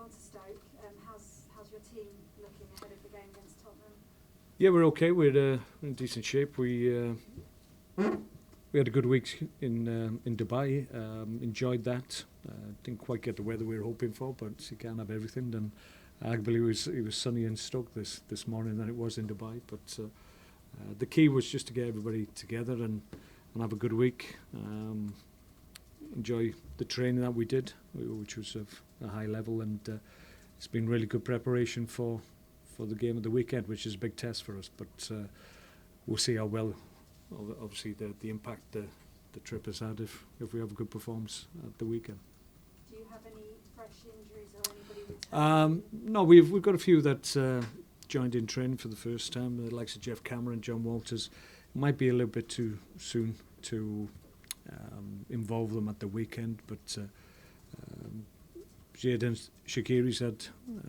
on to Stoke. How's your team looking ahead of the game against Tottenham? Yeah, we're okay. We're in decent shape. We had a good week in Dubai. Enjoyed that. Didn't quite get the weather we were hoping for, but you can't have everything. And arguably it was sunny in Stoke this morning than it was in Dubai. But the key was just to get everybody together and have a good week. Enjoy the training that we did, which was of a high level, and it's been really good preparation for the game of the weekend, which is a big test for us. But we'll see how well, obviously, the impact the trip has had if we have a good performance at the weekend. Do you have any fresh injuries or anybody returning? No, we've got a few that joined in training for the first time. The likes of Jeff Cameron, John Walters. It might be a little bit too soon to involve them at the weekend, but Jadon Shaqiri's had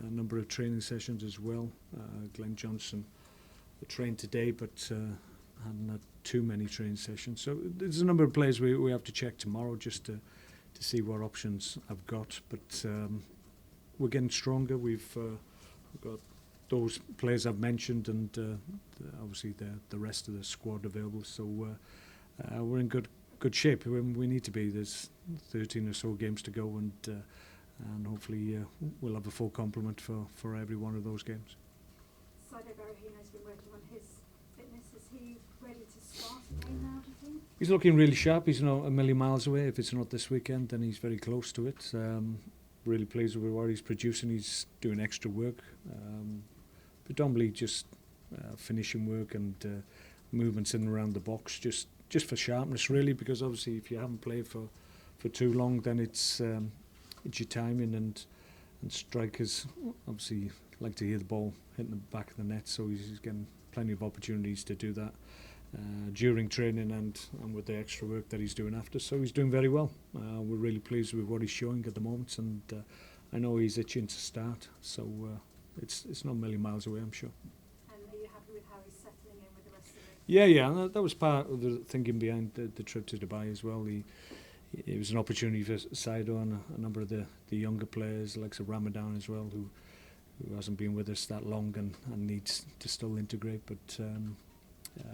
a number of training sessions as well. Glenn Johnson trained today, but hadn't had too many training sessions. So there's a number of players we have to check tomorrow just to see what options I've got. But we're getting stronger. We've got those players I've mentioned, and obviously the rest of the squad available. So we're in good shape. We need to be. There's 13 or so games to go, and hopefully we'll have a full complement for every one of those games. Saido Berahino's been working on his fitness. Is he ready to start again now, do you think? He's looking really sharp. He's not a million miles away. If it's not this weekend, then he's very close to it. Really pleased with what he's producing. He's doing extra work, predominantly just finishing work and movements in and around the box, just for sharpness, really, because obviously if you haven't played for too long, then it's your timing, and strikers obviously like to hear the ball hitting the back of the net, so he's getting plenty of opportunities to do that during training and with the extra work that he's doing after. So he's doing very well. We're really pleased with what he's showing at the moment, and I know he's itching to start, so it's not a million miles away, I'm sure. And are you happy with how he's settling in with the rest of it? Yeah, that was part of the thinking behind the trip to Dubai as well. It was an opportunity for Saido and a number of the younger players, like Ramadan as well, who hasn't been with us that long and needs to still integrate. But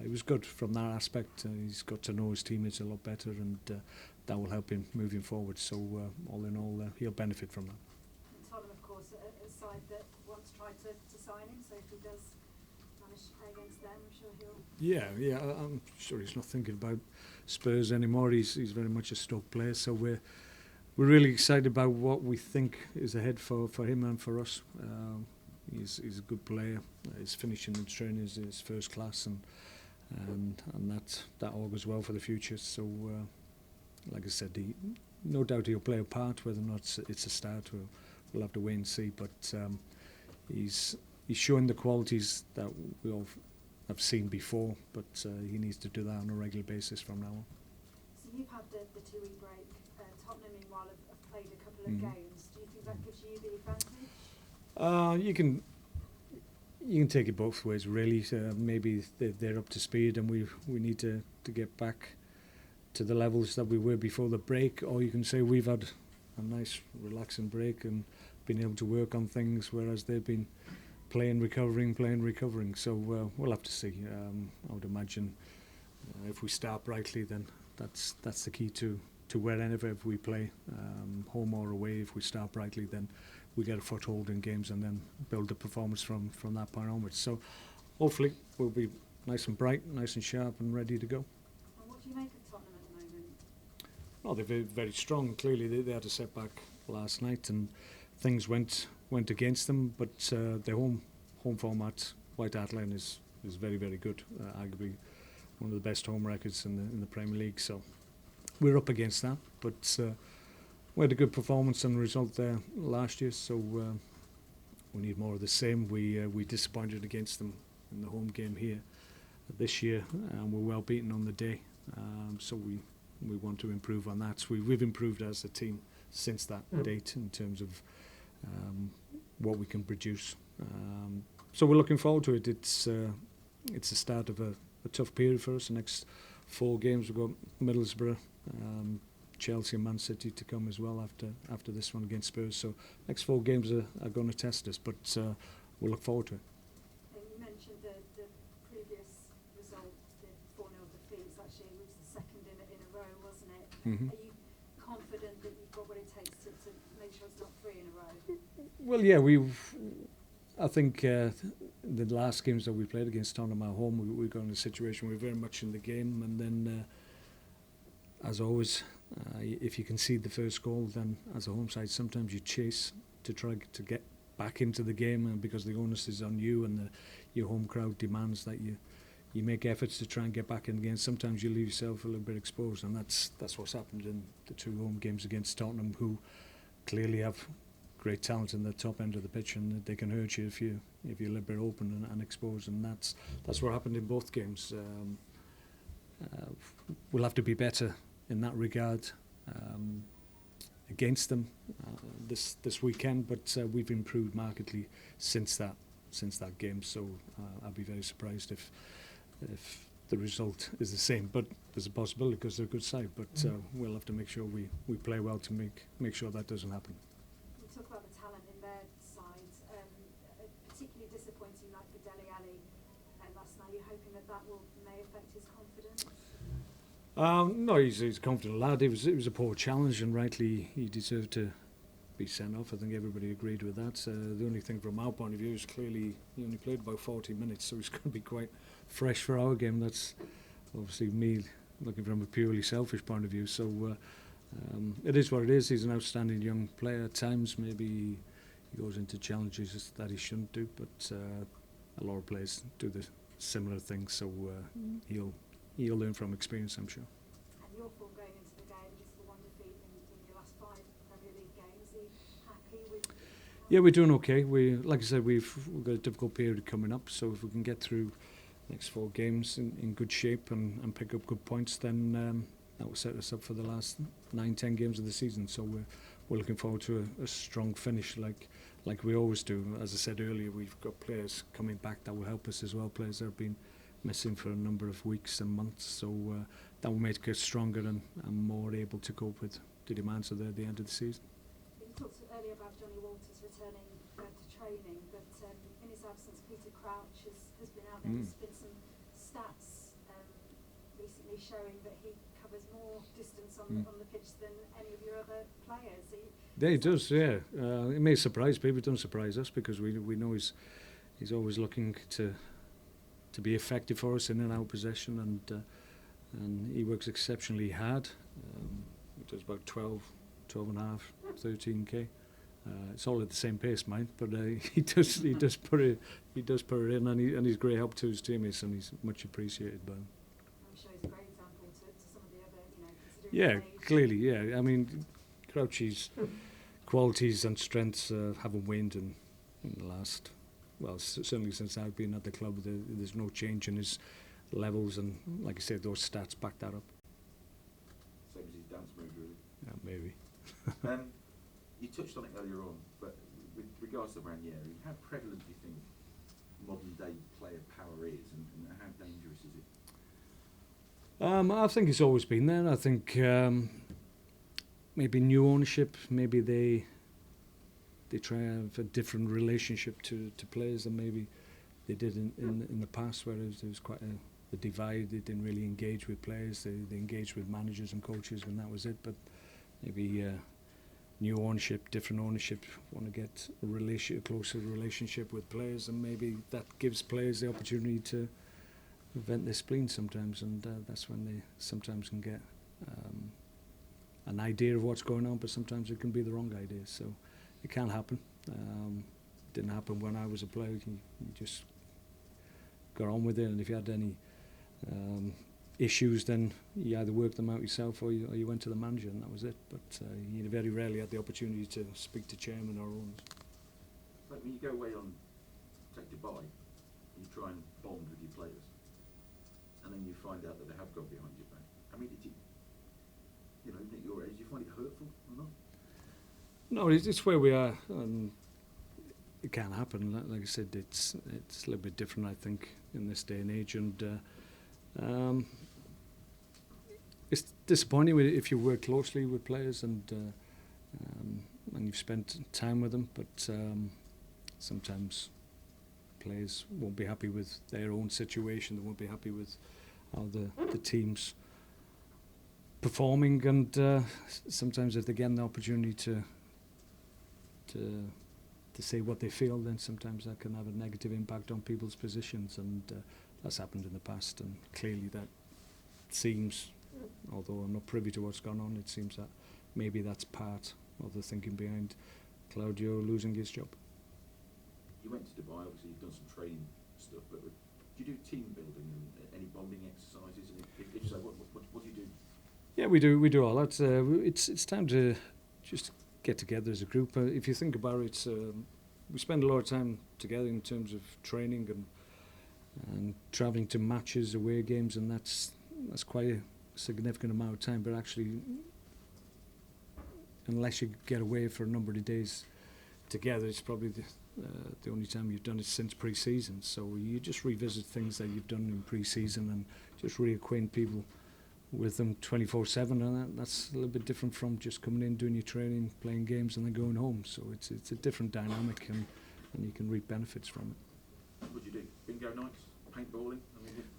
it was good from that aspect. He's got to know his teammates a lot better, and that will help him moving forward. So all in all, he'll benefit from that. And Tottenham, of course, a side that once tried to sign him, so if he does manage to play against them, I'm sure he'll... Yeah, I'm sure he's not thinking about Spurs anymore. He's very much a Stoke player, so we're really excited about what we think is ahead for him and for us. He's a good player. His finishing and training is first class, and that augurs well for the future. So, like I said, no doubt he'll play a part. Whether or not it's a start, we'll have to wait and see. But he's showing the qualities that we all have seen before, but he needs to do that on a regular basis from now on. So you've had the 2-week break. Tottenham, meanwhile, have played a couple of games. Do you think that gives you the advantage? You can take it both ways, really. Maybe they're up to speed, and we need to get back to the levels that we were before the break, or you can say we've had a nice, relaxing break and been able to work on things, whereas they've been playing, recovering. So we'll have to see. I would imagine if we start brightly, then that's the key to wherever we play, home or away. If we start brightly, then we get a foothold in games and then build the performance from that point onwards. So hopefully we'll be nice and bright, nice and sharp, and ready to go. And what do you make of Tottenham at the moment? Well, they're very, very strong. Clearly they had a setback last night and things went against them, but their home format, White Hart Lane, is very, very good. Arguably one of the best home records in the Premier League. So we're up against that, but we had a good performance and result there last year, so we need more of the same. We disappointed against them in the home game here this year, and we're well beaten on the day. So we want to improve on that. So we've improved as a team since that date in terms of what we can produce. So we're looking forward to it. It's the start of a tough period for us. The next 4 games we've got Middlesbrough, Chelsea and Man City to come as well after this one against Spurs. So next 4 games are going to test us, but we'll look forward to it. And you mentioned the previous result, the 4-0 defeats. Actually, it was the second in a row, wasn't it? Mm-hmm. Are you confident that you've got what it takes to make sure it's not 3 in a row? Well, yeah, I think the last games that we played against Tottenham at home, we got in a situation where we were very much in the game, and then, as always, if you concede the first goal, then as a home side, sometimes you chase to try to get back into the game, and because the onus is on you and your home crowd demands that you make efforts to try and get back in the game. Sometimes you leave yourself a little bit exposed, and that's what's happened in the 2 home games against Tottenham, who clearly have great talent in the top end of the pitch, and they can hurt you if you're a little bit open and exposed, and that's what happened in both games. We'll have to be better in that regard against them this weekend, but we've improved markedly since that game. So I'll be very surprised if the result is the same. But there's a possibility because they're a good side. But we'll have to make sure we play well to make sure that doesn't happen. You talk about the talent in their side, particularly disappointing like for Dele Alli last night. You're hoping that may affect his confidence? No, he's a confident lad. It was a poor challenge, and rightly he deserved to be sent off. I think everybody agreed with that. The only thing from our point of view is clearly he only played about 40 minutes, so he's going to be quite fresh for our game. That's obviously me looking from a purely selfish point of view. So it is what it is. He's an outstanding young player. At times maybe he goes into challenges that he shouldn't do, but a lot of players do the similar things. So he'll learn from experience, I'm sure. And your form going into the game, just the 1 defeat in your last 5 Premier League games. Are you happy with? Yeah, we're doing okay. Like I said, we've got a difficult period coming up. So if we can get through the next 4 games in good shape and pick up good points, then that will set us up for the last 9-10 games of the season. So we're looking forward to a strong finish, like we always do. As I said earlier, we've got players coming back that will help us as well. Players that have been missing for a number of weeks and months, so that will make us stronger and more able to cope with the demands of the end of the season. You talked earlier about Johnny Walters returning to training, but in his absence, Peter Crouch has been out there. There's been some stats recently showing that he covers more distance on the pitch than any of your other players. Yeah, he does. Yeah, it may surprise people. It doesn't surprise us because we know he's always looking to be effective for us in and out possession, and he works exceptionally hard. He does about 12 and a half, 13k. It's all at the same pace, mind, but he does put it in, and he's great help to his teammates, and he's much appreciated by them. I'm sure he's a great example to some of the other, considering Yeah, his age. clearly, yeah. I mean, Crouchy's qualities and strengths haven't waned in the last. Well, certainly since I've been at the club, there's no change in his levels, and like I said, those stats back that up. Same as his dance move, really. Yeah, maybe. You touched on it earlier on, but with regards to Ranieri, how prevalent do you think modern day player power is, and how dangerous is it? I think it's always been there. I think maybe new ownership, maybe they try and have a different relationship to players than maybe they did in the past, where there was quite a divide. They didn't really engage with players. They engaged with managers and coaches, and that was it. But maybe new ownership, different ownership, want to get a closer relationship with players, and maybe that gives players the opportunity to vent their spleen sometimes, and that's when they sometimes can get an idea of what's going on, but sometimes it can be the wrong idea. So it can happen. It didn't happen when I was a player. You just got on with it, and if you had any issues, then you either worked them out yourself or you went to the manager, and that was it. But you very rarely had the opportunity to speak to chairman or owners. Like when you go away on, say, Dubai, you try and bond with your players, and then you find out that they have gone behind your back. I mean, even at your age, do you find it hurtful or not? No, it's where we are. It can happen. Like I said, it's a little bit different, I think, in this day and age. And it's disappointing if you work closely with players and you've spent time with them, but sometimes players won't be happy with their own situation. They won't be happy with how the team's performing, and sometimes if they get an opportunity to say what they feel, then sometimes that can have a negative impact on people's positions, and that's happened in the past, and clearly that seems, although I'm not privy to what's gone on, it seems that maybe that's part of the thinking behind Claudio losing his job. You went to Dubai, obviously you've done some training stuff, but do you do team building and any bonding exercises? And if so, what do you do? Yeah, we do all that. It's time to just get together as a group. If you think about it, we spend a lot of time together in terms of training and travelling to matches, away games, and that's quite a significant amount of time. But actually, unless you get away for a number of days together, it's probably the only time you've done it since pre-season. So you just revisit things that you've done in pre-season and just reacquaint people with them 24/7, and that's a little bit different from just coming in, doing your training, playing games, and then going home. So it's a different dynamic, and you can reap benefits from it. What did you do? Bingo nights? Paintballing?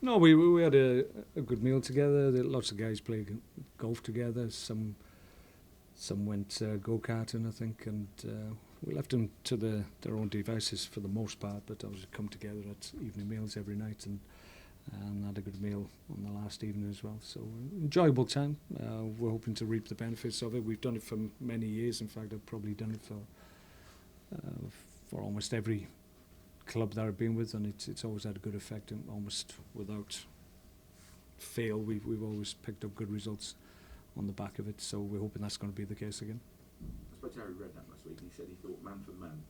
No, we had a good meal together. Lots of guys played golf together. Some went go-karting, I think, and we left them to their own devices for the most part, but I was come together at evening meals every night and had a good meal on the last evening as well. So enjoyable time. We're hoping to reap the benefits of it. We've done it for many years. In fact, I've probably done it for almost every club that I've been with, and it's always had a good effect, and almost without fail we've always picked up good results on the back of it. So we're hoping that's going to be the case again. I spoke to Harry Redknapp last week, and he said he thought man for man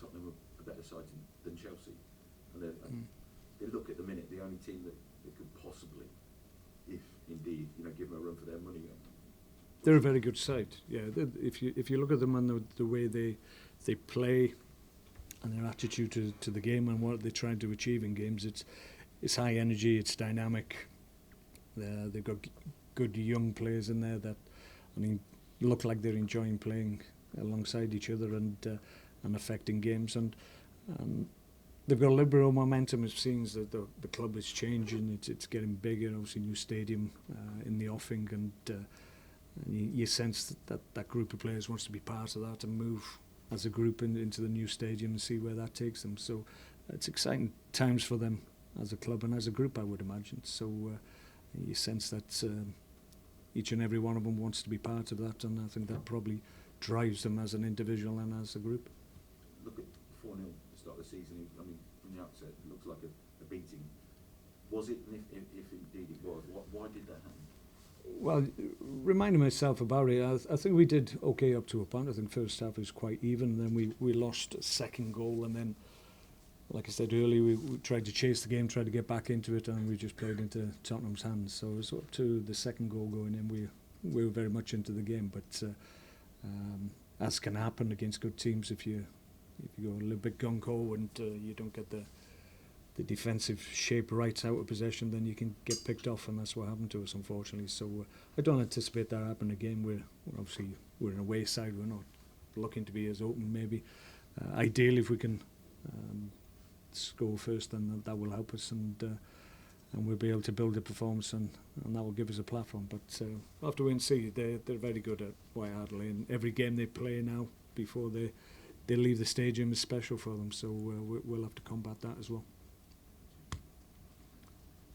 Tottenham were a better side than Chelsea, and they look at the minute the only team that could possibly, if indeed, give them a run for their money. They're a very good side. Yeah, if you look at them and the way they play and their attitude to the game and what they're trying to achieve in games, it's high energy, it's dynamic. They've got good young players in there that look like they're enjoying playing alongside each other and affecting games, and they've got a little bit of momentum. It seems that the club is changing. It's getting bigger. Obviously, new stadium in the offing, and you sense that group of players wants to be part of that and move as a group into the new stadium and see where that takes them. So it's exciting times for them as a club and as a group, I would imagine. So you sense that each and every one of them wants to be part of that, and I think that probably drives them as an individual and as a group. Look at 4-0 at the start of the season. From the outset, it looks like a beating. Was it, and if indeed it was, why did that happen? Well, reminding myself about it, I think we did okay up to a point. I think first half was quite even, and then we lost a second goal, and then, like I said earlier, we tried to chase the game, tried to get back into it, and we just played into Tottenham's hands. So it was up to the second goal going in, we were very much into the game, but as can happen against good teams, if you go a little bit gung-ho and you don't get the defensive shape right out of possession, then you can get picked off, and that's what happened to us, unfortunately. So I don't anticipate that happening again. We're an away side. We're not looking to be as open, maybe. Ideally, if we can score first, then that will help us, and we'll be able to build a performance, and that will give us a platform. But we'll have to wait and see. They're very good at White Hart Lane. Every game they play now before they leave the stadium is special for them, so we'll have to combat that as well.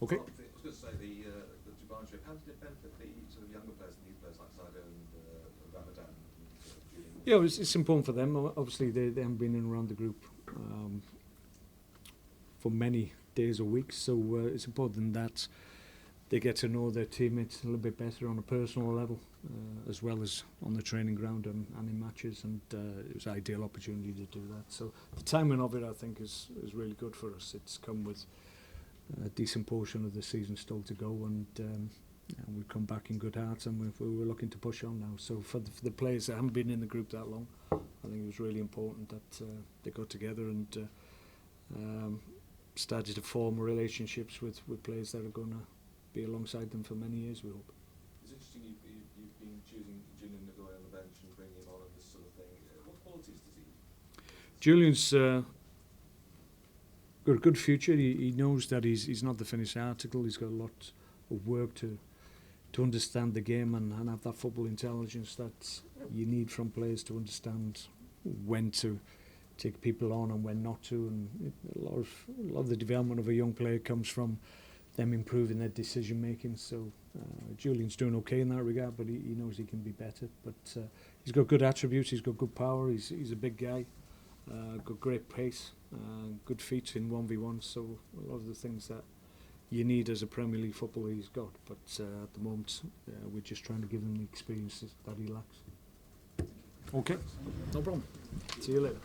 Okay. Well, I was going to say the Dubai trip, how did it benefit the sort of younger players, the new players like Saido and Ramadan? Yeah, it's important for them. Obviously, they haven't been in around the group for many days or weeks, so it's important that they get to know their teammates a little bit better on a personal level, as well as on the training ground and in matches, and it was an ideal opportunity to do that. So the timing of it, I think, is really good for us. It's come with a decent portion of the season still to go, and we've come back in good heart, and we're looking to push on now. So for the players that haven't been in the group that long, I think it was really important that they got together and started to form relationships with players that are going to be alongside them for many years, we hope. Julian's got a good future. He knows that he's not the finished article. He's got a lot of work to understand the game and have that football intelligence that you need from players to understand when to take people on and when not to. And a lot of the development of a young player comes from them improving their decision making. So Julian's doing okay in that regard, but he knows he can be better. But he's got good attributes. He's got good power. He's a big guy. Got great pace. Good feet in 1v1. So a lot of the things that you need as a Premier League footballer he's got. But at the moment, we're just trying to give him the experiences that he lacks. Okay, no problem. See you later.